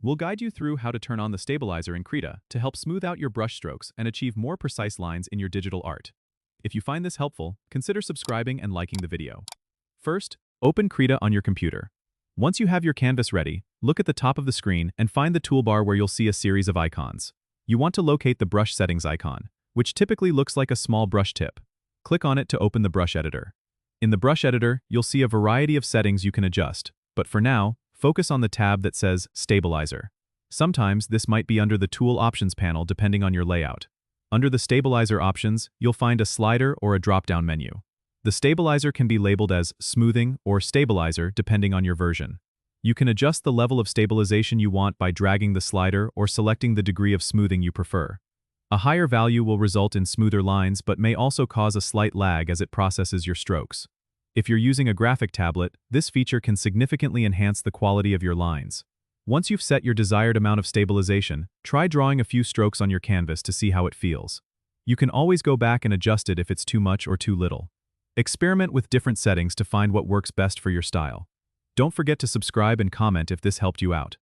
We'll guide you through how to turn on the stabilizer in Krita to help smooth out your brush strokes and achieve more precise lines in your digital art. If you find this helpful, consider subscribing and liking the video. First, open Krita on your computer. Once you have your canvas ready, look at the top of the screen and find the toolbar where you'll see a series of icons. You want to locate the brush settings icon, which typically looks like a small brush tip. Click on it to open the brush editor. In the brush editor, you'll see a variety of settings you can adjust, but for now, focus on the tab that says Stabilizer. Sometimes this might be under the Tool Options panel depending on your layout. Under the Stabilizer options, you'll find a slider or a drop-down menu. The stabilizer can be labeled as Smoothing or Stabilizer depending on your version. You can adjust the level of stabilization you want by dragging the slider or selecting the degree of smoothing you prefer. A higher value will result in smoother lines but may also cause a slight lag as it processes your strokes. If you're using a graphic tablet, this feature can significantly enhance the quality of your lines. Once you've set your desired amount of stabilization, try drawing a few strokes on your canvas to see how it feels. You can always go back and adjust it if it's too much or too little. Experiment with different settings to find what works best for your style. Don't forget to subscribe and comment if this helped you out.